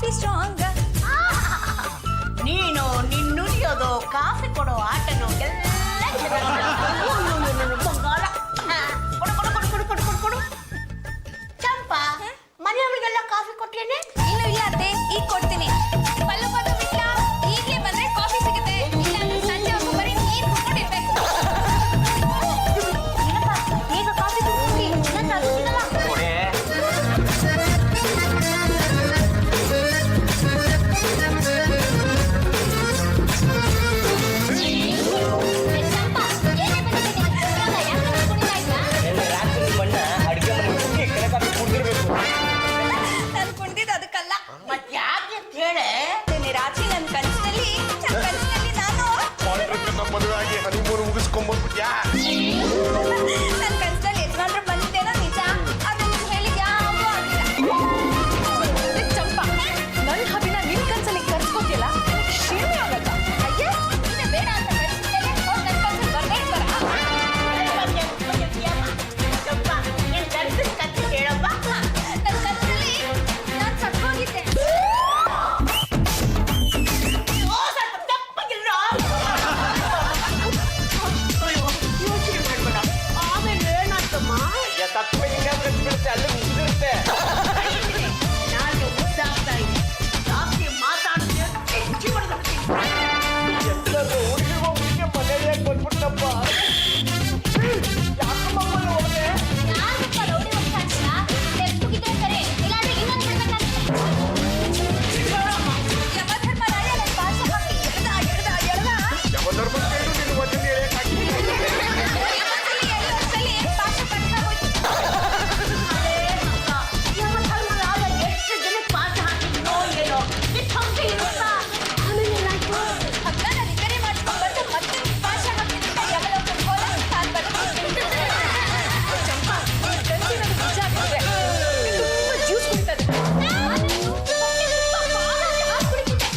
Coffee strong. ನೀನು ನಿನ್ನುಡಿಯೋದು coffee ಕೊಡೋ ಆಟನು ಎಲ್ಲ ಬಂಗಾರ. ಕೊಡು ಕೊಡು ಕೊಡು ಕೊಡು ಕೊಡು ಕೊಡು ಕೊಡು. ಚಂಪಾ, ಮನೆಯವರಿಗೆಲ್ಲ ಕಾಫಿ ಕೊಟ್ಟೇನೆ? ಇಲ್ಲ ಇಲ್ಲ ಅತ್ತೆ, ಈಗ ಕೊಡ್ತೀನಿ. ಪಲ್ಲು ಪಲ್ಲು ಬಿಟ್ಟ ಈಗಲೇ ಬಂದ್ರೆ ಕಾಫಿ ಸಿಗುತ್ತೆ, ಇಲ್ಲ ಅಂದ್ರೆ ಸಂಜೆ ಹೋಗಿ ಬರೀ ನೀರು ಕುಡ್ಕೊಂಡಿರ್ಬೇಕು. ಈಗ ಕಾಫಿ ಕುಡ್ಕೊಂಡು ಇನ್ನೊಂದು ಆಗುತ್ತಿಲ್ಲ. ನಾನು ಕುಡ್ದಿದ್ದು ಅದಕ್ಕಲ್ಲ. ಮತ್ತೆ ಯಾಕೆ ಅಂತ ಹೇಳೆ? ನಿನ್ನೆ ರಾತ್ರಿ ನನ್ನ ಕನಸಿನಲ್ಲಿ ನಾನು ಮದುವೆ ಆಗಿ ಹನಿಮೂರು ಮುಗಿಸ್ಕೊಂಡ್ಬಂದ್ಬಿಟ್ಯಾ? ನನ್ನ ಕನಸಿನಲ್ಲಿ ಯಜಮಾನ್ರು ಬಂದಿದ್ದೇನೋ ನಿಜ, ಆದ್ರೆ ನೀನು ಹೇಳಿದ ಯಾವುದು ಆಗಿಲ್ಲ. ಚಂಪಾ, ನನ್ನ ಹಬಿನ ನಿನ್ ಕನ್ಸಲ್ಲಿ ಕರ್ಸ್ಕೊತಿಯಲ್ಲ, ಶೇಮೆ ಆಗಲ್ಲ. ಅಯ್ಯ, ನಿನ್ನೆ ಬೇಡ ಅಂತ ಕಳಿಸಿದ್ದೇನೆ, ಅವ್ರು ನನ್ನ ಕನ್ಸಲ್ಲಿ ಬರ್ದೇ ಇರ್ತಾರ. ಚಂಪಾ, ನೀನು ಕನಸಿನ ಕಥೆ ಹೇಳಪ್ಪ. ನನ್ನ ಕನಸಲ್ಲಿ ನಾನು ಸತ್ತೋಗಿದ್ದೆ. ಯೋಚನೆ ಮಾಡ್ಬೇಡ. ಆಮೇಲೆ ಏನಾಯ್ತಮ್ಮ? ನಾನು ಮುದ್ದಾಗ್ತಾ ಇದ್ದೆ. ಜಾಸ್ತಿ ಮಾತಾಡಿದ್ರೆ ಹೆಚ್ಚಿ ಬಡ್ದಾಡ್ತೀನಿ. ಯಾರಪ್ಪ ರೌಡಿ ಮಗ ಕಾಣ್ತೀರಾ? ತೆಪ್ಪಗಿದ್ರೆ ಸರಿ, ಇಲ್ಲಾಂದ್ರೆ ಇನ್ನೊಂದು ಬಿಡ್ಬೇಕಾಗುತ್ತೆ. ಯಮಧರ್ಮರಾಯ ನನ್ನ ಭಾಷೆ ಹಾಕಿ ಎಳ್ದ. ಯಮದಲ್ಲಿ ಎಲ್ಲೊಂದ್ಸಲಿ ಭಾಷೆ ಕಟ್ಟಾಗೋಯ್ತು. ಯಮಧರ್ಮರಾಯ ಎಷ್ಟು ಜನಕ್ಕೆ ಪಾಠ ಹಾಕಿದ್ನೋ ಏನೋ. ಇಷ್ಟು ಹಂಗೆ ಇರುತ್ತಾ? ಆಮೇಲೆ ಏನಾಯ್ತು? ಹಗ್ಗನ ರಿಪೇರಿ ಮಾಡ್ಕೊಂಡು ಬಂದು ಮತ್ತೆ ಭಾಷೆ ಹಾಕಿದ್ರೆ ಯಮಲೋಕಕ್ಕೆ ಹೋದ ನಾನು ಬದುಕಿದ್ದೆ. ಚಂಪಾ, ಗಂಜಿ ನನಗೆ ನಿಜ ಆಗಿದ್ರೆ ತುಂಬ ಜ್ಯೂಸ್ ಕುಡಿತದೆ. ನಾನು ತುಂಬ ಬಾದಾಮಿ ಹಾಲು ಕುಡಿತಿದ್ದೆ.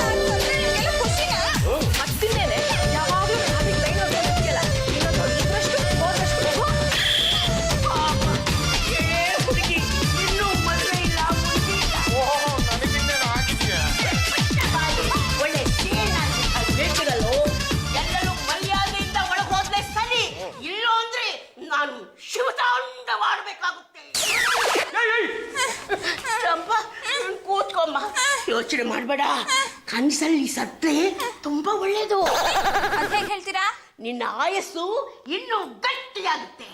ನಾನು ಬಂದ್ರೆ ನಿಮಗೆಲ್ಲ ಖುಷಿನಾ? ಮತ್ತಿನ್ನೇನೆ, ಯಾವಾಗಲೂ ಟ್ರಾಫಿಕ್ ಲೈನ್ ಅವ್ರು ನಿಂತಿಲ್ಲ. ಇನ್ನೊಂದು ಇದ್ರಷ್ಟು ಹೋದಷ್ಟು ಹುಡುಗಿ ಇನ್ನೂ ಮದುವೆ ಇಲ್ಲ, ಮುಂದೆ ಇಲ್ಲ. ಒಳ್ಳೆ ಬೇಕಿರಲು ಎಲ್ಲರೂ ಮರ್ಯಾದೆಯಿಂದ ಒಳಗೆ ಹೋದ್ರೆ ಸರಿ, ಇಲ್ಲ ಅಂದ್ರೆ ನಾನು ಶಿವತಾಂಡವಾಡಬೇಕಾಗುತ್ತೆ. ಚಂಪಾ, ನೀನ್ ಕೂತ್ಕೊಮ್ಮ, ಯೋಚನೆ ಮಾಡಬೇಡ. ಕನ್ಸಲ್ಲಿ ಸತ್ರೆ ತುಂಬಾ ಒಳ್ಳೇದು. ಅಂತ ಹೇಗೆ ಹೇಳ್ತೀರಾ? ನಿನ್ನ ಆಯಸ್ಸು ಇನ್ನೂ ಗಟ್ಟಿಯಾಗುತ್ತೆ.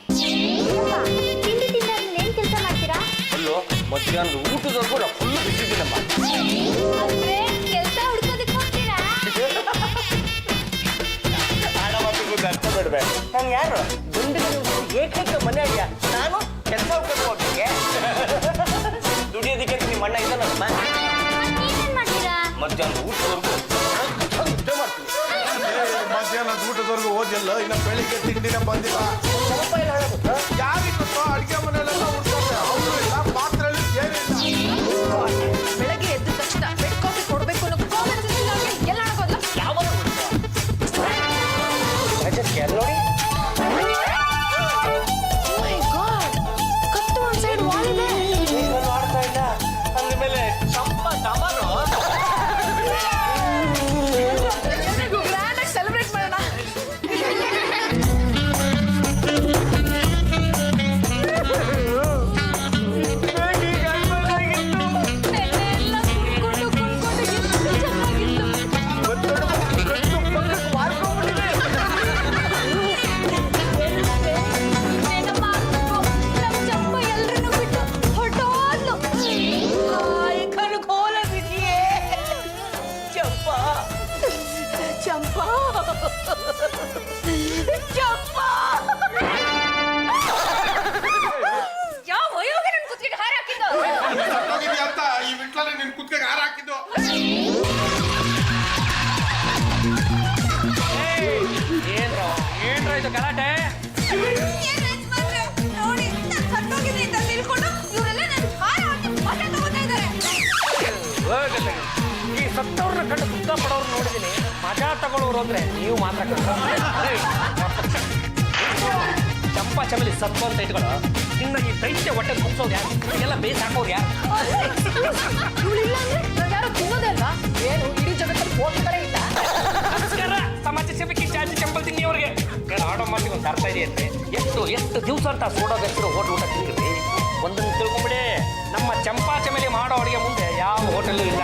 ತಿಂಡಿ ತಿಂದಾದ್ಮೇಲೆ ಏನ್ ಕೆಲಸ ಮಾಡ್ತೀರಾ? ಅಲ್ಲೋ ಮಧ್ಯಾಹ್ನದ ಊಟದವರೆಗೂ ಫುಲ್ ಬಿಟ್ಟಿದ್ದೀನಮ್ಮ. ಅಂದ್ರೆ ಕೆಲಸ ಹುಡ್ಕೋದಕ್ಕೆ ಹೋಗ್ತೀರಾ? ಅರ್ಥ ಬಿಡ್ಬೇಡ. ನಾನು ಯಾರು ಏಕೈಕ ಮನೆ ಅಯ್ಯ, ನಾನು ಕೆಲಸ ಹೋಗ್ಲಿಕ್ಕೆ ದುಡಿಯೋದಕ್ಕೆ ನಿಮ್ಮ ಅಣ್ಣ ಇದ್ದಾನಮ್ಮ. ನೀವೇನ್ ಮಾಡ್ತೀರಾ? ಮಧ್ಯಾಹ್ನದ ಊಟದವರೆಗೂ ಊಟ ಮಾಡ್ತೀನಿ. ಮಧ್ಯಾಹ್ನದ ಊಟದವರೆಗೂ ಓದಿಲ್ಲ, ಇನ್ನು ಬೆಳಿಗ್ಗೆ ತಿಂಡಿನ ಬಂದಿಲ್ಲ. ಯಾರಿಗೆ ಗೊತ್ತೋ ಅಡಿಗೆ ಮನೆಯಲ್ಲೆಲ್ಲ ಉಡ್ತಾರೆ, ಅವರು ಇಲ್ಲ, ಪಾತ್ರೆಯಲ್ಲಿ ಏನಿಲ್ಲ. ಬೆಳಗ್ಗೆ ಎದ್ದ ತಕ್ಷಣ ಬೆಡ್ ಕಾಫಿ ಕೊಡ್ಬೇಕು ಅನ್ನೋ ಕಾಮನ್ ಸೆನ್ಸ್ ಇಲ್ಲ ಅವ್ರಿಗೆ. ಎಲ್ಲ ಆಗೋದ್ಲ? ಯಾವ ನೋಡಿ ಕತ್ತು ಒಂದ್ ಸೈಡ್ ವಾಲ್ ಇದೆ. ಮಾಡ್ತಾ ಇಲ್ಲ. ಅಂದ್ಮೇಲೆ ಚಂಪಾ ಸಾಂಬಾರು ಗ್ರ್ಯಾಂಡ್ ಆಗಿ ಸೆಲೆಬ್ರೇಟ್ ಮಾಡೋಣ. ಏನ್ರಾಯ್ತು ಗಲಾಟೆ? ನೋಡಿ ನಾನು ಸತ್ತೋಗಿದ್ದೆ ಅಂತ ತಿಳ್ಕೊಂಡು ಇವರೆಲ್ಲ ನನ್ನ ಹಾರ ಹಾಕಿ ಮನೆ ತಗೋತಾ ಇದ್ದಾರೆ. ಈ ಸತ್ತವ್ರನ್ನ ಕಂಡು ದುಃಖ ಪಡೋರು ನೋಡಿದೀನಿ, ಮಜಾ ತಗೊಳ್ಳೋರು ಅಂದ್ರೆ ನೀವು ಮಾತ್ರ. ಚಂಪ ಚಂಪಾ ಚಮೇಲಿ ಸತ್ತು ಅಂತ ಇಟ್ಕೊಳ್ಳೋ ಇನ್ನು ಈ ದೈತ್ಯ ಹೊಟ್ಟೆ ಮುಗಿಸೋದು ಯಾರು ಇದೆಲ್ಲ ಬೇಸ್ ಹಾಕೋರು ಯಾರು ಇವಳಿಲ್ಲ ಅಂದ್ರೆ ನಾವ್ ಯಾರು ತಿನ್ನೋದೇ ಅಲ್ವಾ ಏನು ಇಡೀ ಜಗತ್ತಲ್ಲಿ ಹೋಗಿ ಕಡೆ ಇಲ್ಲ ನಮಸ್ಕಾರ ಸಮಾಜ ಸೇವಕಿ ಚಾಚಿ ಚಂಪಲ್ ತಿನ್ನಿ ಅವ್ರಿಗೆ ನಾನು ಆರ್ಡರ್ ಮಾಡಿ ಒಂದು ಅರ್ಥ ಇದೆ ಅಂದ್ರೆ ಎಷ್ಟು ದಿವಸ ಅಂತ ಸೋಡೋ ಹೆಸರು ಹೋಟ್ಲ್ ಊಟ ತಿಂದಿರಿ ಒಂದನ್ನು ತಿಳ್ಕೊಂಬಿಡಿ ನಮ್ಮ ಚಂಪಾ ಚಮೇಲಿ ಮಾಡೋ ಅಡುಗೆ ಮುಂದೆ ಯಾವ ಹೋಟೆಲ್ಲು ಇಲ್ಲ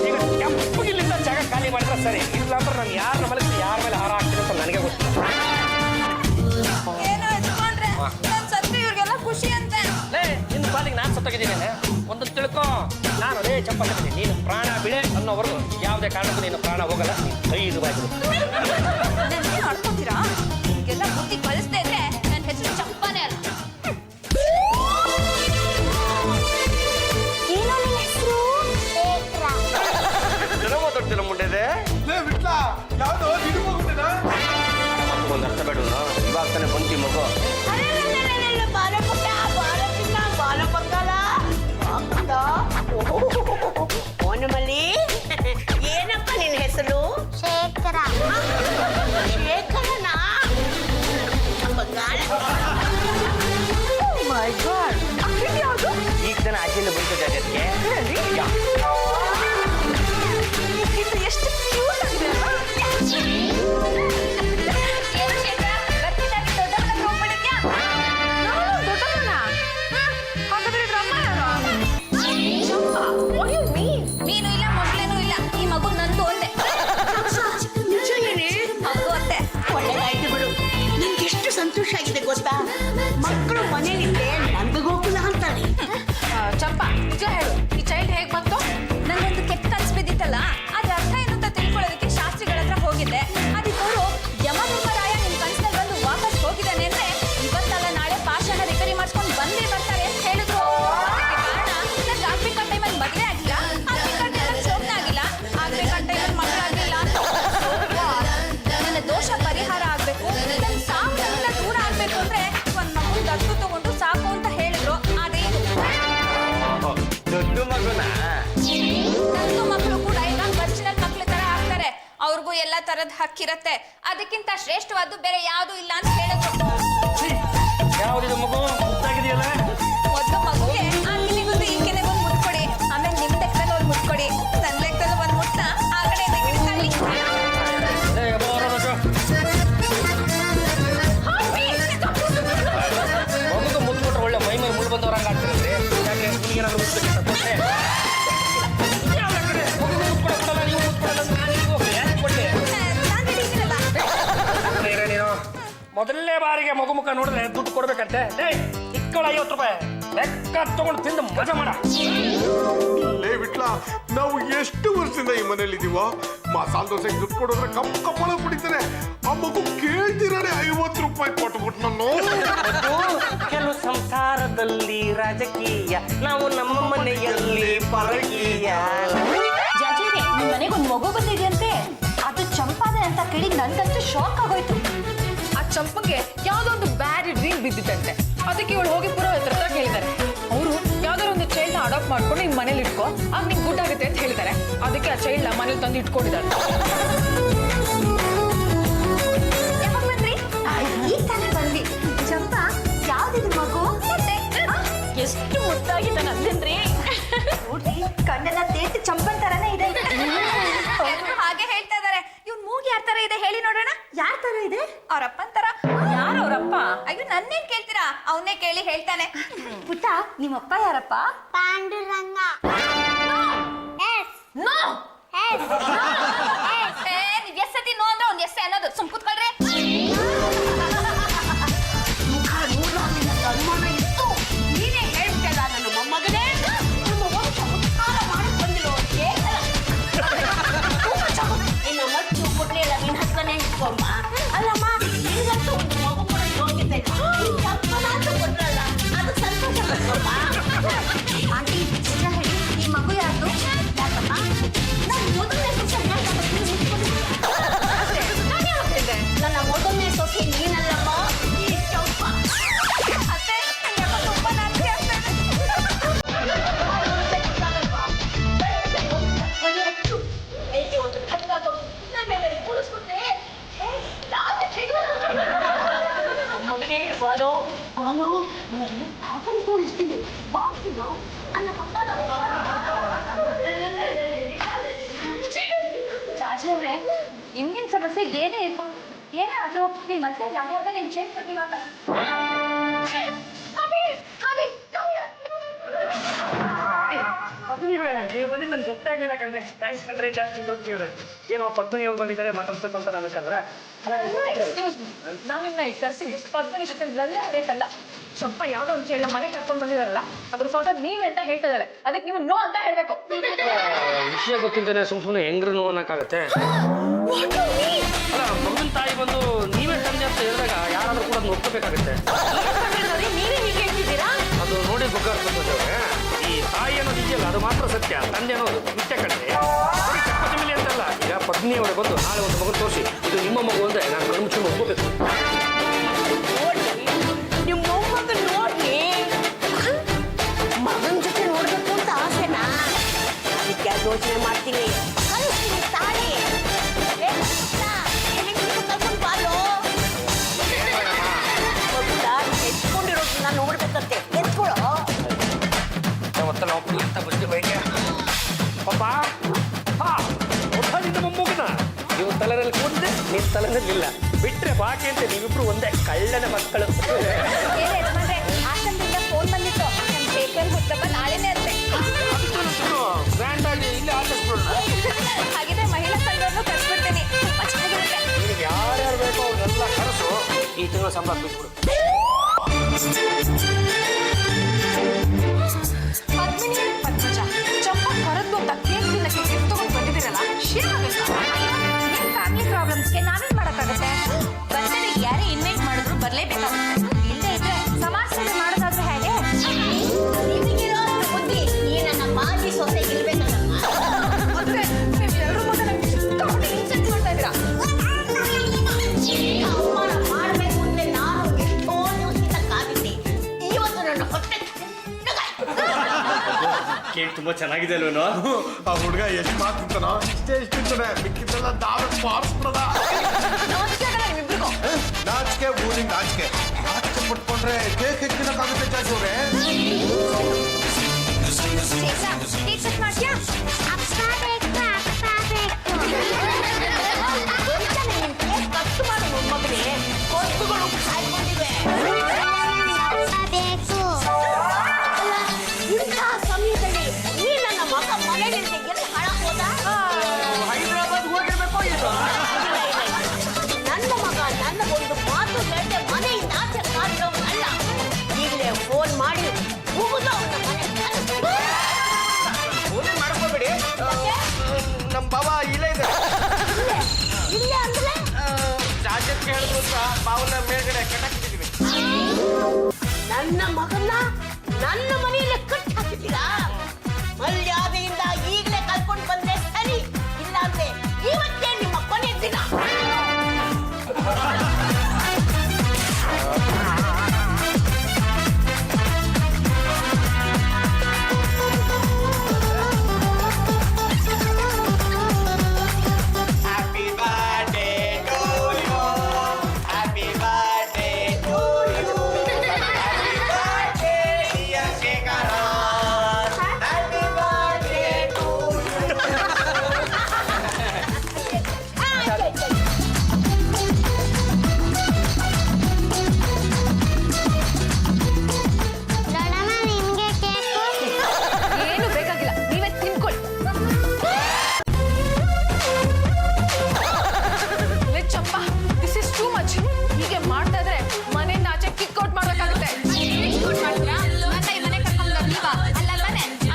ಈಗ ಕೆಂಪಗಿಲ್ಲಿಂದ ಜಾಗ ಖಾಲಿ ಮಾಡಿದ್ರೆ ಸರಿ ಇಲ್ಲ ಅಂದ್ರೆ ನಾನು ಯಾರನ್ನ ಮಲಗಿಸಿ ಯಾರ ಮೇಲೆ ಹಾರ ಹಾಕ್ತೀನಿ ಅಂತ ನನಗೆ ಗೊತ್ತಿಲ್ಲ ಏನೋ ಎತ್ಕೊಂಡ್ರೆ ನಾನ್ ಸತ್ರೆ ಇವ್ರಿಗೆಲ್ಲ ಖುಷಿ ಅಂತೆ ಲೇ ನಿನ್ನ ಪಾಲಿಗೆ ನಾನು ಸತ್ತೋಗಿದ್ದೀನಿ ಒಂದು ತಿಳ್ಕೊ ನಾನು ಅದೇ ಚಂಪಾ ಚಮೇಲಿ ನೀನು ಪ್ರಾಣ ಬಿಡೆ ಅನ್ನೋವರೆಗೂ ಯಾವುದೇ ಕಾರಣಕ್ಕೂ ನೀನು ಪ್ರಾಣ ಹೋಗಲ್ಲ ನೀನು 5 ಬಾಯ್ಗಳು ನನ್ನೇನು ಅಡ್ಕೊತೀರಾ ನಿಮ್ಗೆಲ್ಲ ಬುದ್ಧಿ ಕಳಿಸ್ದೇ ಇದ್ರೆ ನನ್ನ ಹೆಸರು ಚಂಪಾನೇ ಅಲ್ಲ ಏನೋ ನಿನ್ನ ಹೆಸರು ಜನ ಮಾತಾಡ್ತೀರ ಮುಂಡೆದೆ ಲೇ ಬಿಟ್ಲ ಯಾವ್ದೋ ನಿಡು ಹೋಗ್ತೇನ ಒಂದು ಅರ್ಥ ಬೇಡ ಇವಾಗ ತಾನೆ ಬಂತಿ ಮಗು ಬಾಲ ಪುಟ್ಟ ಬಾಲ ಚಿನ್ನ ಬಾಲ ಬಂಗಾಲ ಓನಮಲ್ಲಿ ಏನಪ್ಪ ನಿನ್ನ ಹೆಸರು ಶೇಖರ ಶೇಖರನಾ ಬಂಗಾಳ ಮೈ ಗಾಡ್ ಯಾವುದು ಈಗ ತಾನೆ ಆಚೆಯಿಂದ ಬಂದಿದೆ ಅದಕ್ಕೆ ಇದು ಎಷ್ಟು ಕ್ಯೂಟ್ ಆಗಿದೆ ಅಲ್ವಾ? ಏನು ಶೇಖರ, ಗಟ್ಟಿಯಾಗಿ ದೊಡ್ಡವನ ಹತ್ರ ಹೋಗ್ಬಿಟ್ಟಿದ್ಯಾ? ನಾನು ದೊಡ್ಡವನಾ? ಹಾಗಾದ್ರೆ ಇದ್ರ ಅಮ್ಮ ಯಾರು? ಚಂಪಾ, what do you mean? ನೀನು ಇಲ್ಲ ಮಗಳೇನೂ ಇಲ್ಲ ಈ ಮಗು ನಂದು ಅಂದೆ ನಿಜ ಏನೇ ಹೌದು ಅಂತೆ ಒಳ್ಳೆದಾಯ್ತು ಬಿಡು ನಿನ್ಗೆ ಎಷ್ಟು ಸಂತೋಷ ಆಗಿದೆ ಗೊತ್ತಾ ಮಕ್ಕಳು ಮನೇಲಿದ್ದೆ ನಂದು ಗೋಕುಲ ಅಂತಾಳೆ ಚಂಪಾ ನಿಜ ಹೇಳು ಈ ಚೈಲ್ಡ್ ಹೇಗ್ ಬಂತು ನಂಗೊಂದು ಕೆಟ್ಟ ಕನ್ಸು ಬಿದ್ದಿತ್ತಲ್ಲ ಅದ್ರ ಅರ್ಥ ಏನು ಅಂತ ತಿಳ್ಕೊಳ್ಳೋದಕ್ಕೆ ಶಾಸ್ತ್ರಿಗಳ ಹತ್ರ ಹೋಗಿದ್ದೆ ಅದಕ್ಕೆ ಅವರು ಯಮಧರ್ಮರಾಯ ನಿನ್ ಕನ್ಸಿನಲ್ಲಿ ಬಂದು ವಾಪಸ್ ಹೋಗಿದ್ದಾನೆ ಅಂದ್ರೆ ಇವತ್ತಲ್ಲ ನಾಳೆ ಪಾಷಾಣ ರಿಪೇರಿ ಮಾಡಿಸ್ಕೊಂಡು ಬಂದೇ ಬರ್ತಾರೆ ಅಂತ ಹೇಳಿದ್ರು ಅದಕ್ಕೆ ಕಾರಣ ನಂಗೆ ಆಗ್ಬೇಕಾದ ಟೈಮಲ್ಲಿ ಮದುವೆ ಆಗಿಲ್ಲ ಆಗ್ಬೇಕಾದ ಟೈಮಲ್ಲಿ ಶೋಭನ ಆಗಿಲ್ಲ ಆಗ್ಬೇಕಾದ ಟೈಮಲ್ಲಿ ಮಕ್ಕಳಾಗಿಲ್ಲ ನನ್ನ ದೋಷ ಪರಿಹಾರ ಆಗ್ಬೇಕು ನನ್ನ ಸಾವಿನಿಂದ ದೂರ ಆಗ್ಬೇಕು ಅಂದ್ರೆ ಒಂದ್ ಮಗು ದತ್ತು ತಗೊಂಡು ಸಾಕು ಅಂತ ಹೇಳಿದ್ರು ಅದೇ ಇದು ದೊಡ್ಡ ಮಗುನ ನನ್ನ ಮಕ್ಕಳು ಕೂಡ ಈಗ ಒರಿಜಿನಲ್ ಮಕ್ಳ ತರ ಆಗ್ತಾರೆ ಅವ್ರಿಗೂ ಎಲ್ಲಾ ತರದ ಹಕ್ಕಿರತ್ತೆ ಅದಕ್ಕಿಂತ ಶ್ರೇಷ್ಠವಾದ್ದು ಬೇರೆ ಯಾವ್ದು ಇಲ್ಲ ಅಂತ ಹೇಳಿದ್ರು ಯಾವುದಿದು ಮಗು ಮುದ್ದಾಗಿದೆಯಲ್ಲ ಮೊದಲು ಮಗುಗೆ ಆಕಿನಿಗೊಂದು ಈಕೆನಿಗೊಂದು ಮುಟ್ಕೊಡಿ ಆಮೇಲೆ ನಿಮ್ ಲೆಕ್ಕದಲ್ಲಿ ಒಂದು ಮುಟ್ಕೊಡಿ ನನ್ನ ಲೆಕ್ಕದಲ್ಲಿ ಒಂದು ಮುಟ್ಟ ಆ ಕಡೆ ತಳ್ಳಿ ಮಗುಗೆ ಮುಟ್ಬಿಟ್ರೆ ಒಳ್ಳೆ ಮೈ ಮೈ ಮುಳು ಬಂದವ್ರಂಗೆ ಆಗ್ತಿರಲ್ರಿ ಯಾಕೆ ನಿಮಗೇನಾದ್ರು ಮುಟ್ಬೇಕಿತ್ತೆ ಮಗು ಮುಟ್ಕೊಡಲ್ಲ ನೀವು ಮುಟ್ಕೊಡಲ್ಲ ನಾನು ಈಗ ಹೋಗ್ಲಿ ಯಾಕೆ ಕೊಡ್ಲಿ ನಾನು ಹಿಡಿತೀನಲ್ಲ ನೀನು ಮೊದಲನೇ ಬಾರಿಗೆ ಮಗು ಮುಖ ನೋಡಿದ್ರೆ ದುಡ್ಡು ಕೊಡ್ಬೇಕಂತೆ ಇಕ್ಕಳ 50 ರೂಪಾಯಿ ಲೆಕ್ಕ ತಗೊಂಡು ತಿಂದು ಮಜಾ ಮಾಡ ಲೇ ಬಿಟ್ಲ ನಾವು ಎಷ್ಟು ವರ್ಷದಿಂದ ಈ ಮನೇಲಿ ಇದೀವೋ ಮಸಾಲ ದೋಸೆಗೆ ದುಡ್ಡು ಕೊಡೋದ್ರೆ ಕಪ್ಪಳ ಕುಡಿತಾರೆ ಆ ಮಗು ಕೇಳ್ತಿರಾನೆ 50 ರೂಪಾಯಿ ಕೊಟ್ಬಿಟ್ಟು ನಾನು ಕೆಲವು ಸಂಸಾರದಲ್ಲಿ ರಾಜಕೀಯ ನಾವು ನಮ್ಮ ಮನೆಯಲ್ಲಿ ಪರಕೀಯ ಜಾಜೇನೆ ನಿಮ್ ಮನೆಗೆ ಒಂದು ಮಗು ಬಂದಿದೆಯಂತೆ ಅದು ಚಂಪಾದೆ ಅಂತ ಕೇಳಿ ನನ್ಗಂತೂ ಶಾಕ್ ಆಗೋಯ್ತು ಆ ಚಂಪಗೆ ಯಾವ್ದೋ ಒಂದು ಬ್ಯಾಡ್ ಡ್ರೀಮ್ ಬಿದ್ದಿತ್ತಂತೆ ಅದಕ್ಕೆ ಇವಳು ಹೋಗಿ ಪುರೋಹಿತರ ಹತ್ರ ಕೇಳಿದ್ದಾರೆ ಅವರು ಯಾವ್ದಾದ್ರು ಒಂದು ಚೈಲ್ಡ್ ನ ಅಡಾಪ್ಟ್ ಮಾಡ್ಕೊಂಡು ನಿಮ್ ಮನೇಲಿ ಇಟ್ಕೋ ಆಗ ನಿಂಗೆ ಗುಡ್ ಆಗುತ್ತೆ ಅಂತ ಹೇಳ್ತಾರೆ ಅದಕ್ಕೆ ಆ ಚೈಲ್ಡ್ ನ ಮನೇಲಿ ತಂದು ಇಟ್ಕೊಂಡಿದ್ದಾರೆ ಯಾವಾಗ ಬಂದ್ರಿ ಈಗ ತಾನೇ ಬಂದ್ವಿ ಚಂಪಾ ಯಾವ್ದಿದು ಮಗು ಎಷ್ಟು ಮುದ್ದಾಗಿದೆ ನಂದೇನ್ರಿ ನೋಡ್ರಿ ಕಣ್ಣೆಲ್ಲ ತೇಟ್ ಚಂಪನ್ ತರನೇ ಇದೆ ಹಾಗೆ ಹೇಳ್ತಾ ಇದಾರೆ ಇವ್ನ್ ಮೂಗ್ ಯಾರ ತರ ಇದೆ ಹೇಳಿ ನೋಡೋಣ ಯಾರ ತರ ಇದೆ ಅವ್ರಪ್ಪನ್ ತರ ಯಾರು ಅವ್ರಪ್ಪ ಅಯ್ಯೋ ನನ್ನೇನ್ ಕೇಳ್ತೀರಾ ಅವನ್ನೇ ಕೇಳಿ ಹೇಳ್ತಾನೆ ಪುಟ್ಟ ನಿಮ್ಮಪ್ಪ ಯಾರಪ್ಪ ಪಾಂಡುರಂಗ ನೋ ನೀವ್ ಎಸ್ ಸತಿ ನೋ ಅಂದ್ರೆ ಅವ್ನ್ ಎಸ್ ಅನ್ನೋದು ಸುಮ್ ಕೂತ್ಕೊಳ್ರಿ ಮುಖ ನೋಡೋದಿಲ್ಲ ಅನುಮಾನ ಇತ್ತು ನೀನೇ ಹೇಳ್ಬಿಟ್ಟಲ್ಲ ನನ್ನ ಮೊಮ್ಮಗನೇ ನಮ್ಮ ವಂಶ ಉತ್ಕಾರ ಮಾಡಿ ಬಂದಿರೋ ಇನ್ನು ಮಚ್ಚು ಪುಟ್ಲಿ ಎಲ್ಲ ನಿನ್ನ ಹತ್ರನೇ ಇಟ್ಕೊಮ್ಮ ಅಲ್ಲಮ್ಮ ನಿನಗಂತೂ ಒಂದು ಮಗು ಕೂಡ ಯೋಗ್ಯತೆ ಚಪ್ಪಲಾಂತ ಕೊಟ್ರಲ್ಲ ಅದು ಸಂತೋಷ ಪಡ್ಕೊಮ್ಮ ಆಂಟಿ ನಿಜ ಹೇಳಿ ಈ ಮಗು ಯಾರ್ದು ಯಾಕಮ್ಮ ನಾನು ಮೊದಲನೇ ವರ್ಷ ಹೇಳ್ತಾ ನಾನು ಯಾವಾಗ ಹೇಳಿದೆ ಬಾಲು ಬಾಲು ಅವನು ತೋರಿಸ್ತೀನಿ ಬಾಕಿದು ರಾಜವ್ರೆ ಇನ್ನೇನ್ ಸಮಸ್ಯೆ ಏನೇ ಇರ್ಬೋದು ಏನೇ ಅದು ನೀವು ಮತ್ತೆ ಯಾವಾಗ ನಿಮ್ ಚೇಂಜ್ ಬಗ್ಗೆ ನನ್ಗೆ ಗೊತ್ತಾಗಿಲ್ಲ ಕಣ್ರೆ ಥ್ಯಾಂಕ್ಸ್ ಕಣ್ರೆ ಜಾಸ್ತಿ ಗೊತ್ತಿವ್ರೆ ಏನೋ ಪದ್ಮನಿ ಅವ್ರು ಬಂದಿದ್ದಾರೆ ಮಾತಾಡ್ಬೇಕು ಅಂತ ನನಗಂದ್ರೆ ನಾವಿನ್ನ ಕರ್ಸಿ ಪದ್ಮನಿ ಜೊತೆ ರಜೆ ಬೇಕಲ್ಲ ಸ್ವಲ್ಪ ಯಾವ್ದೋ ಒಂದು ಹೇಳ ಮನೆ ಕರ್ಕೊಂಡು ಬಂದಿದಾರಲ್ಲ ಅದ್ರ ಸ್ವಲ್ಪ ನೀವೆಂತ ಹೇಳ್ತಿದ್ದಾರೆ ಅದಕ್ಕೆ ನೀವು ನೋ ಅಂತ ಹೇಳ್ಬೇಕು ವಿಷಯ ಗೊತ್ತಿದ್ದಾನೆ ಸುಮ್ಮನೆ ಹೆಂಗ್ರು ಅನ್ನೋಕ್ಕಾಗತ್ತೆ ಅಲ್ಲ ಮಗನ ತಾಯಿ ಬಂದು ನೀವೇ ತಂದೆ ಅಂತ ಹೇಳಿದಾಗ ಯಾರಾದ್ರೂ ಕೂಡ ಅದನ್ನ ಒಪ್ಕೋಬೇಕಾಗತ್ತೆ ನೀವೇ ಹೀಗೆ ಹೇಳ್ತಿದ್ದೀರಾ ಅದು ನೋಡಿ ಗೊತ್ತಾಗ್ತದೆ ಈ ತಾಯಿ ಅನ್ನೋದು ಇದೆಯಲ್ಲ ಅದು ಮಾತ್ರ ಸತ್ಯ ತಂದೆ ಅನ್ನೋದು ನಿತ್ಯ ಕಡೆ ಚಪ್ಪಚಮಿಲಿ ಅಂತಲ್ಲ ಈಗ ಪತ್ನಿ ಅವರು ಬಂದು ನಾಳೆ ಒಂದು ಮಗನ ತೋರಿಸಿ ಇದು ನಿಮ್ಮ ಮಗು ಅಂದ್ರೆ ನಾನು ಕಣ್ಮುಚ್ಚು ಒಪ್ಕೋಬೇಕು ನಿಮ್ಮ ಮೊಮ್ಮಗ ನೋಡಿ ಮಗನ ಜೊತೆ ನೋಡ್ಬೇಕು ಅಂತ ಆಸೆನಾ ಅದಕ್ಕೆ ಯೋಚನೆ ಮಾಡ್ತೀನಿ ಕಳಿಸ್ತೀನಿ ತಾಳಿ ಕರ್ಕೊಂಡು ಬಾಲು ಎತ್ಕೊಂಡಿರೋದನ್ನ ನೋಡ್ಬೇಕಂತೆ ಎತ್ಕೊಳ್ಳೋ ಅವತ್ತ ನಾವು ಅಂತ ಬಂದು ಬೈಕೆ ಪಾಪ ನಿನ್ನ ಮೊಮ್ಮಗನ ನೀವು ತಲೆನಲ್ಲಿ ಕೂಡಿದೆ ನಿನ್ನ ತಲೆನಲ್ಲಿಲ್ಲ ಬಿಟ್ರೆ ಬಾಕಿ ಅಂತ ನೀವಿಬ್ರು ಒಂದೇ ಕಳ್ಳನ ಮಕ್ಕಳು ಆಸಂದಿಂದ ಫೋನ್ ಬಂದಿತ್ತು ನನ್ನ ಪೇಪರ್ ಹುಟ್ಟಪ್ಪ ನಾಳೆನೇ ಅಂತೆ ಗ್ರ್ಯಾಂಡ್ ಆಗಿ ಇಲ್ಲೇ ಆಚರಿಸ್ಬಿಡೋಣ ಹಾಗಿದ್ರೆ ಮಹಿಳಾ ಸಂಘವನ್ನು ಕರ್ಸ್ಬಿಡ್ತೀನಿ ತುಂಬಾ ಚೆನ್ನಾಗಿರುತ್ತೆ ನಿನಗೆ ಯಾರ್ಯಾರು ಬೇಕೋ ಅವ್ರನ್ನೆಲ್ಲ ಕರೆಸು ಈ ತಿಂಗಳು ಸಂಬಳ ಬಿಟ್ಬಿಡು ಪದ್ಮಿನಿ ಪದ್ಮಜ ಚಂಪ ಕರೆದು ಅಂತ ಕೇಕ್ ತಿನ್ನಕ್ಕೆ ಗಿಫ್ಟ್ ತಗೊಂಡು ಬಂದಿದ್ದೀರಲ್ಲ ಶೀಲಾಗಲ್ಲ ನಿಮ್ಮ ಫ್ಯಾಮಿಲಿ ಪ್ರಾಬ್ಲಮ್ಸ್ಗೆ ನಾವೇನ್ ಮಾಡೋಕ್ಕಾಗತ್ತೆ ಬರ್ತಾರೆ ಯಾರೇ ಇನ್ವೈಟ್ ಮಾಡಿದ್ರು ಬರ್ಲೇಬೇಕಾಗುತ್ತೆ ಇಲ್ಲದೆ ಇದ್ರೆ ಸಮಾಜ ಸೇವೆ ಮಾಡೋದಾದ್ರೆ ಹೇಗೆ ನಿಮಗಿರೋ ಬುದ್ಧಿ ಈ ನನ್ನ ಮಾಜಿ ಸೊಸೆ ಇರ್ಬೇಕಲ್ಲಮ್ಮ ಮತ್ತೆ ನೀವು ಎಲ್ಲರೂ ಮುಂದೆ ನಂಗೆ ಸಿಕ್ಕಾಪಟ್ಟೆ ಇನ್ಸಲ್ಟ್ ಮಾಡ್ತಾ ಇದ್ದೀರಾ ಅವಮಾನ ಮಾಡಬೇಕು ಅಂದ್ರೆ ನಾನು ಎಷ್ಟೋ ದಿವಸದಿಂದ ಕಾದಿದ್ದೆ ಇವತ್ತು ನನ್ನ ಹೊಟ್ಟೆ ಕೇಕ್ ತುಂಬಾ ಚೆನ್ನಾಗಿದೆ ಅಲ್ವೇನೋ ಆ ಹುಡುಗ ಎಷ್ಟು ಮಾತಿರ್ತಾನೋ ಇಷ್ಟೇ ಇಷ್ಟಿರ್ತಾನೆ ಮಿಕ್ಕಿದ್ದೆಲ್ಲ ನಾವೇ ಮಾರಿಸ್ಬಿಡದ ನಾಚಿಕೆ ಆಗಲ್ಲ ನಿಮ್ಮಿಬ್ರಿಗೂ ನಾಚಿಕೆ ಊರಿಗೆ ನಾಚಿಕೆ ನಾಚಿಕೆ ಪಟ್ಕೊಂಡ್ರೆ ಕೇಕ್ ಹೆಚ್ಚಿನಕ್ಕಾಗುತ್ತೆ ಚಾಚಿ ಅವ್ರೆ ಕೇಕ್ ಕಟ್ ಮಾಡ್ತೀಯಾ ಕಟ್ಟು ಮಾಡು ಮೊಮ್ಮಗನೇ ಕೊಟ್ಟುಗಳು ಕಾಯ್ಕೊಂಡಿವೆ ಇಂಥ ಸಮಯದಲ್ಲಿ ಈ ನನ್ನ ಮಗ ಮನೆಯಲ್ಲಿ ಎಲ್ಲಿ ಹಾಳಾಗ್ ಹೋದ ಹೈದರಾಬಾದ್ ಹೋಗಿರ್ಬೇಕು ಇದು ನನ್ನ ಮಗ ನನ್ನ ಒಂದು ಮಾತು ಹೇಳದೆ ಮನೆಯಿಂದ ಆಚೆ ಕಾಡಿರೋನಲ್ಲ ಈಗಲೇ ಫೋನ್ ಮಾಡಿ ಮುಗಿದು ಅವನ ಮನೆ ಫೋನೇ ಮಾಡ್ಕೋಬೇಡಿ ನಮ್ಮ ಬಾವ ಇಲ್ಲೇ ಇದೆ ಇಲ್ಲೇ ಅಂದ್ರೆ ರಾಜ್ಯಕ್ಕೆ ಹೇಳಿದ್ರು ಅಂತ ಬಾವನ ಮೇಲ್ಗಡೆ ಕಟ್ಟಾಕಿದ್ದೀವಿ ನನ್ನ ಮಗನ್ನ ನನ್ನ ಮನೆಯಲ್ಲೇ ಕಟ್ಟಿ ಹಾಕಿದ್ದೀರಾ ಮರ್ಯಾದೆಯಿಂದ ಈಗಲೇ ಕರ್ಕೊಂಡು ಬಂದ್ರೆ ಸರಿ ಇಲ್ಲ ಅಂದ್ರೆ ಇವತ್ತೇ ನಿಮ್ಮ ಕೊನೆ ದಿನ happy birthday to you happy birthday to you happy birthday dear Shekhara happy birthday to ಏನು ಬೇಕಾಗಿಲ್ಲ ನೀವೇ ತಿನ್ಕೊಳ್ಳಿ ಚಂಪ ದಿಸ್ ಇಸ್ ಟೂ ಮಚ್ ಹೀಗೆ ಮಾಡ್ತಾ ಇದ್ರೆ ಮನೆಯಿಂದ ಆಚೆ ಕಿಕ್ ಔಟ್ ಮಾಡ್ಬೇಕಾಗುತ್ತೆ ನನ್ನ ಈ ಮನೆ ಕರ್ಕೊಂಡು ಬರ್ಲಿವಾ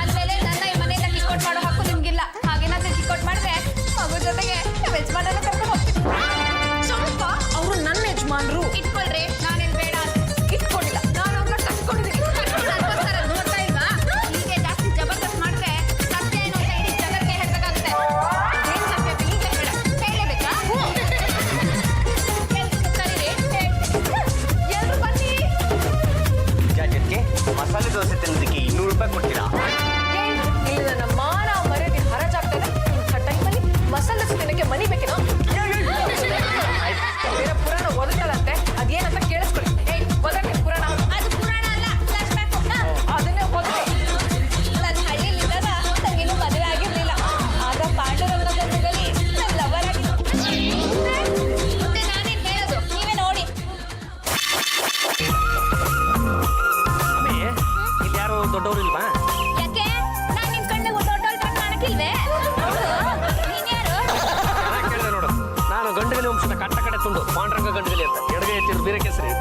ಅಲ್ಲೇ ನನ್ನ ಈ ಮನೆಯಿಂದ ಕಿಕ್ ಔಟ್ ಮಾಡೋ ಹಾಕು ನಿಮ್ಗಿಲ್ಲ ಹಾಗೇನಾದ್ರೂ ಕಿಕ್ ಔಟ್ ಮಾಡಿದ್ರೆ ಮಗು ಜೊತೆಗೆ ಯಜಮಾನನ ಕರ್ಕೊಂಡು ಹೋಗ್ತೀನಿ ಚಂಪ ಅವರು ನನ್ನ ಯಜಮಾನ್ರು ಇಟ್ಕೊಳ್ರಿ ನಾನೇನು ಬೇಡ ಇಟ್ಕೊಂಡಿಲ್ಲ ನಾನು ಅವ್ರನ್ನ ಕಟ್ಕೊಂಡಿದ್ದೀನಿ ನೋಡ್ತಾ ಇಲ್ವಾ ಹೀಗೆ ಜಾಸ್ತಿ ಜಬರ್ದಸ್ತ್ ಮಾಡಿದ್ರೆ ಸತ್ಯ ಏನು ಅಂತ ಇಡೀ ಜಗತ್ತಿಗೆ ಹೇಳ್ಬೇಕಾಗುತ್ತೆ ಏನ್ ಸತ್ಯ ಹೀಗೆ ಹೇಳಬೇಕಾ ಎಲ್ರು ಬನ್ನಿ ಜಾಜಕ್ಕೆ ಮಸಾಲೆ ದೋಸೆ ತಿನ್ನೋದಕ್ಕೆ 200 ರೂಪಾಯಿ ಕೊಡ್ತೀರಾ ಇಲ್ಲಿ ನನ್ನ ಮಾನ ಮರ್ಯಾದೆ ಹರಾಜಾಗ್ತದೆ ಟೈಮಲ್ಲಿ ಮಸಾಲೆ ದೋಸೆ ತಿನ್ನಕ್ಕೆ ಮನಿ ಬೇಕೇನೋ ಬೇರೆ ಪುರಾಣ ಓದುತ್ತದಂತೆ ಅದೇನಂತ ಕೇಳಿಸ್ಕೊಳ್ಳಿ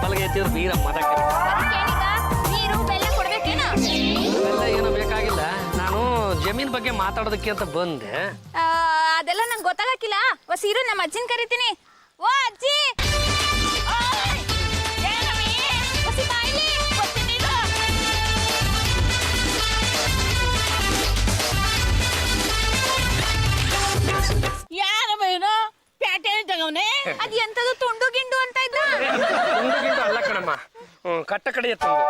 ಬಲಗೈ ಎತ್ತಿದ್ರೆ ಬೀರ ಮದಕ್ಕೆ ಅದಕ್ಕೇನೀಗ ನೀರು ಬೆಲ್ಲ ಕೊಡ್ಬೇಕೇನ? ಎಲ್ಲ ಏನೋ ಬೇಕಾಗಿಲ್ಲ. ನಾನು ಜಮೀನ್ ಬಗ್ಗೆ ಮಾತಾಡೋದಕ್ಕೆ ಅಂತ ಬಂದೆ. ಅದೆಲ್ಲ ನಂಗೆ ಗೊತ್ತಾಗಕ್ಕಿಲ್ಲ. ಸೀರು ನಮ್ಮ ಅಜ್ಜಿನ ಕರಿತೀನಿ. ಓ ಅಜ್ಜಿ, ಓಯ್! ಏನಮ್ಮಿ? ಒಸಿ ಬಾಯ್ಲಿ, ಒಸಿ ನೀರು. ಯಾರ ಬೈನು ಪ್ಯಾಟೆ ತಗವನೆ ಅದ್ ಎಂತದು ತುಂಡು ಗಿಂಡು ಅಂತ ಇದ್ದ. ಒಂದು ಗಿಂಡು ಅಲ್ಲ ಕಣಮ್ಮ, ಕಟ್ಟ ಕಡೆ ಎತ್ತಂದು.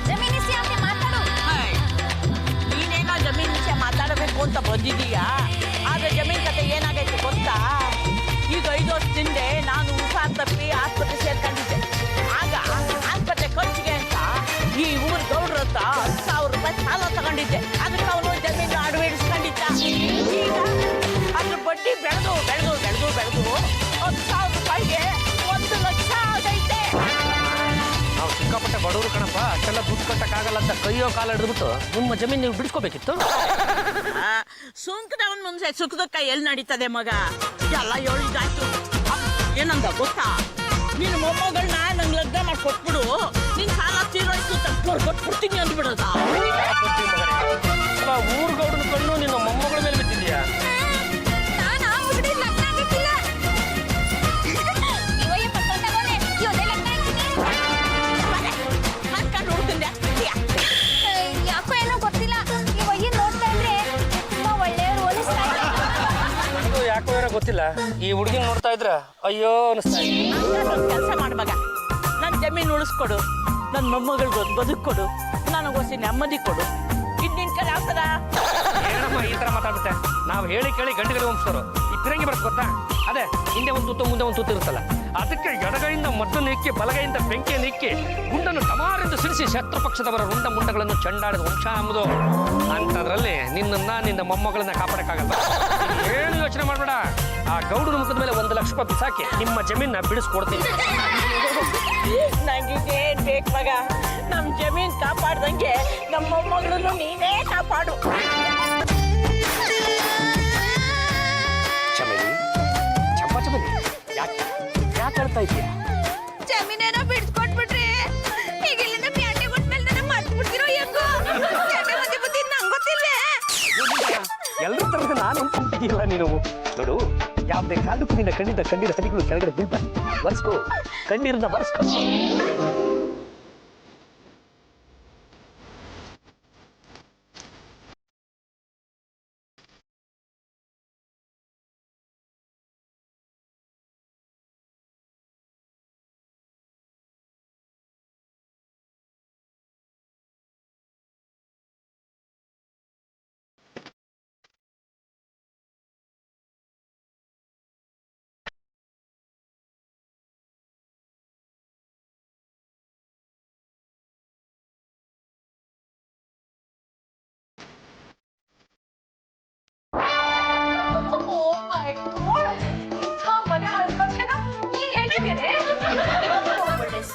ಜಮೀನ್ ಇಸಿ ಅಂತ ಮಾತಾಡು. ನೀನೇನೋ ಜಮೀನ್ ವಿಷಯ ಮಾತಾಡಬೇಕು ಅಂತ ಬಂದಿದೀಯಾ, ಆದ್ರೆ ಜಮೀನ್ ಕತೆ ಏನಾಗೈತೆ ಗೊತ್ತಾ? ಈಗ 5 ವರ್ಷದಿಂದ ನಾನು ಹುಷಾರ್ ತಪ್ಪಿ ಆಸ್ಪತ್ರೆ ಸೇರ್ಕೊಂಡಿದ್ದೆ. ಆಗ ಆಸ್ಪತ್ರೆ ಖರ್ಚಿಗೆ ಅಂತ ಈ ಊರ್ ಗೌಡ್ರ ಹತ್ರ 10,000 ರೂಪಾಯಿ ಸಾಲ ತಗೊಂಡಿದ್ದೆ. ಅದಕ್ಕೆ ಅವನು ಜಮೀನು ಅಡವಿಡಿಸ್ಕೊಂಡಿದ್ದ. ಈಗ ಅದ್ರ ಬಡ್ಡಿ ಬೆಳೆದು ಬೆಳೆದು ಬೆಳೆದು ಬೆಳೆದು 10,000 ರೂಪಾಯಿಗೆ 1 ಲಕ್ಷ ಆಗೈತೆ. ನಾವು ಸಿಕ್ಕಾಪಟ್ಟೆ ಬಡವರು ಕಣಪ್ಪ, ಅಷ್ಟೆಲ್ಲ ದುಡ್ಡು ಕಟ್ಟಕ್ಕಾಗಲ್ಲ ಅಂತ ಕೈಯೋ ಕಾಲ ಹಿಡಿದ್ಬಿಟ್ಟು ನಿಮ್ಮ ಜಮೀನು ನೀವು ಬಿಡಿಸ್ಕೋಬೇಕಿತ್ತು. ಸುಂಕದವನ್ ಮುಂದೆ ಸುಖದಕ್ಕ ಎಲ್ಲಿ ನಡೀತದೆ ಮಗ? ಎಲ್ಲ ಹೇಳಿದಾಯ್ತು. ಏನಂದ ಗೊತ್ತಾ? ನಿನ್ನ ಮೊಮ್ಮಗಳನ್ನ ನಂಗೆ ಲಗ್ನ ಮಾಡಿ ಕೊಟ್ಬಿಡು, ನಿನ್ ಸಾಲ ತೀರೋಯ್ತು ತಪ್ಪೋರ್ ಕೊಟ್ಬಿಡ್ತೀನಿ ಅಂದ್ಬಿಡೋದ. ಊರ್ ಗೌಡನ ಕಣ್ಣು ನಿನ್ನ ಮೊಮ್ಮಗಳ ಮೇಲೆ ಬಿದ್ದಿದ್ಯಾ? ನಾನು ಆ ಹುಡುಗಿ ಲಗ್ನ ಆಗಿತ್ತಿಲ್ಲ. ಇವಯ್ಯ ಪಕ್ಕದ ತಗೋನೆ, ಇವನೇ ಲಗ್ನ ಆಗಿದ್ದೀನಿ. ಹಾಕೊಂಡು ಹುಡ್ಕಂದೆ. ಯಾಕೋ ಏನೋ ಗೊತ್ತಿಲ್ಲ. ಇವಯ್ಯ ನೋಡ್ತಾ ಇದ್ರೆ ತುಂಬಾ ಒಳ್ಳೆಯವ್ರು ಹೋಲಿಸ್ತಾ ಇದ್ದಾರೆ. ನನಗೂ ಯಾಕೋ ಏನೋ ಗೊತ್ತಿಲ್ಲ, ಈ ಹುಡುಗಿನ ನೋಡ್ತಾ ಇದ್ರ ಅಯ್ಯೋ ಅನಿಸ್ತಾ ಇದೆ. ಒಂದು ಕೆಲಸ ಮಾಡು ಮಗ, ನನ್ನ ಜಮೀನು ಉಳಿಸ್ಕೊಡು, ನನ್ನ ಮೊಮ್ಮಗಳಿಗೊಂದು ಬದುಕು ಕೊಡು, ನನಗೋಸಿ ನೆಮ್ಮದಿ ಕೊಡು. ನಿನ್ ಕಡೆ ಆಗ್ತದ? ಏನಮ್ಮ ಈ ತರ ಮಾತಾಡ್ಬಿಟ್ಟೆ? ನಾವು ಹೇಳಿ ಕೇಳಿ ಗಂಡುಗಳು ವಂಶರು ಈ ಪಿರಂಗಿ ಬರುತ್ತೆ ಗೊತ್ತಾ? ಅದೇ ಹಿಂದೆ ಒಂದು ತುತ್ತು ಮುಂದೆ ಒಂದು ತುತ್ತು ಇರುತ್ತಲ್ಲ, ಅದಕ್ಕೆ ಎಡಗೈಯಿಂದ ಮದ್ದನ್ನು ಇಕ್ಕಿ ಬಲಗೈಯಿಂದ ಬೆಂಕಿಯನ್ನು ಇಕ್ಕಿ ಗುಂಡನ್ನು ಟಮಾರೆಂದು ಸಿಡಿಸಿ ಶತ್ರು ಪಕ್ಷದವರ ರುಂಡ ಮುಂಡಗಳನ್ನು ಚಂಡಾಡಿದ ವಂಶ ಎಂಬುದು. ಅಂಥದ್ರಲ್ಲಿ ನಿನ್ನ ಮೊಮ್ಮಗಳನ್ನ ಕಾಪಾಡಕ್ಕಾಗಲ್ಲ. ಏನು ಯೋಚನೆ ಮಾಡಬೇಡ. ಆ ಗೌಡನ ಮುಖದ ಮೇಲೆ 1 ಲಕ್ಷ ರೂಪಾಯಿ ಬಿಸಾಕಿ ನಿಮ್ಮ ಜಮೀನ ಬಿಡಿಸ್ಕೊಡ್ತೀನಿ. ನಂಗೇನ್ ಬೇಕು ಮಗ? ನಮ್ ಜಮೀನ್ ಕಾಪಾಡ್ದಂಗೆ ನಮ್ಮ ಮೊಮ್ಮಗಳನ್ನು ನೀನೇ ಕಾಪಾಡು. ಚಮೇಲಿ, ಚಂಪಾ ಚಮೇಲಿ, ಯಾಕೆ ಹೇಳ್ತಾ ಇದೀಯ? ಜಮೀನೇನೋ ಬಿಡ್ಸ್ಕೊಟ್ಬಿಟ್ರಿ. ಈಗ ಇಲ್ಲಿಂದ ಪ್ಯಾಟೆ ಕೊಟ್ಮೇಲೆ ನನ್ನ ಮರ್ತು ಬಿಡ್ತಿರೋ ಹೆಂಗೋ? ಪ್ಯಾಟೆ ಮತ್ತೆ ಬುದ್ಧಿ ನಂಗೆ ಗೊತ್ತಿಲ್ಲ. ಎಲ್ಲರೂ ತರದ ನಾನು ಅಂತಿಲ್ಲ. ನೀನು ನೋಡು, ಯಾವುದೇ ಕಾಲಕ್ಕೂ ನಿನ್ನ ಕಣ್ಣೀರ ಹನಿಗಳು ಕೆಳಗಡೆ ಬೀಳ್ಬಾರ್ದು. ಬರ್ಸ್ಕೋ, ಕಣ್ಣೀರನ್ನ ಬರ್ಸ್ಕೋ.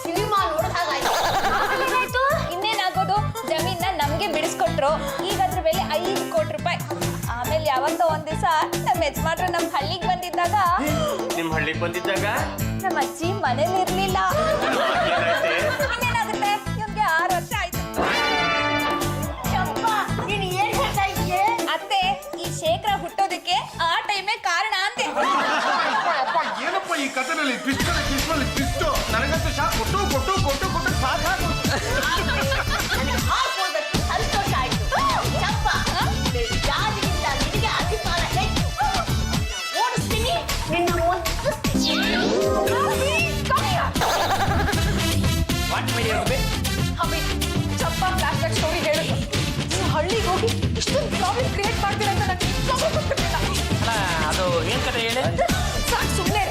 ಸಿನಿಮಾ ನೋಡ್ದಾಗಾಯ್ತು. ಇನ್ನೇನಾಗೋದು? ಜಮೀನ ನಮ್ಗೆ ಬಿಡಿಸ್ಕೊಟ್ರು. ಈಗ ಅದ್ರ ಬೆಲೆ 5 ಕೋಟಿ ರೂಪಾಯಿ. ಆಮೇಲೆ ಯಾವತ್ತೋ ಒಂದ್ ದಿವಸ ನಮ್ಮ ಯಜಮಾನ್ರು ನಮ್ಮ ಹಳ್ಳಿಗೆ ಬಂದಿದ್ದಾಗ ನಿಮ್ ಹಳ್ಳಿಗೆ ಬಂದಿದ್ದಾಗ ನಮ್ಮ ಅಜ್ಜಿ ಮನೇಲಿ ಇರ್ಲಿಲ್ಲ. ಇನ್ನೇನಾಗುತ್ತೆ? ಇವ್ನಿಗೆ 6 ವರ್ಷ ಆಯ್ತು. ಚಂಪಾ, ನೀನು ಏನ್ ಹೇಳ್ತಾ ಇದೀಯ? ಅತ್ತೆ, ಈ ಶೇಖರ ಹುಟ್ಟೋದಕ್ಕೆ ಆ ಟೈಮೇ ಕಾರಣ ಅಂತೆ. ಅಪ್ಪ ಏನಪ್ಪ ಈ ಕಥೆನಲ್ಲಿ ಟ್ವಿಸ್ಟ್ ನನಗಂತೂ ಶಾಕ್ ಕೊಟ್ಟು ಸಾಕಾಗ. ನನಗೆ ಹಾಕೋದಕ್ಕೆ ಸಂತೋಷ ಆಯ್ತು. ಚಂಪಾ, ಜಾತಿಗಿಂತ ನಿನಗೆ ಅಧಿಕಾರ ಹೆಚ್ಚು. ಓಡಿಸ್ತೀನಿ, ನಿನ್ನ ಓದಿಸ್ತೀನಿ. ಚಂಪಾ ಫ್ಲಾಶ್ಬ್ಯಾಕ್ ಸ್ಟೋರಿ ಹೇಳಿದ್ರು. ನೀವು ಹಳ್ಳಿಗೆ ಹೋಗಿ ಇಷ್ಟೊಂದು ಪ್ರಾಬ್ಲಮ್ ಕ್ರಿಯೇಟ್ ಮಾಡ್ತೀರ ಅಂತ ನನಗೆ ಗೊತ್ತಿರಲಿಲ್ಲ. ಅದು ಏನ್ ಕತೆ ಹೇಳಿ? ಸಾಕು ಸುಮ್ಮನೆ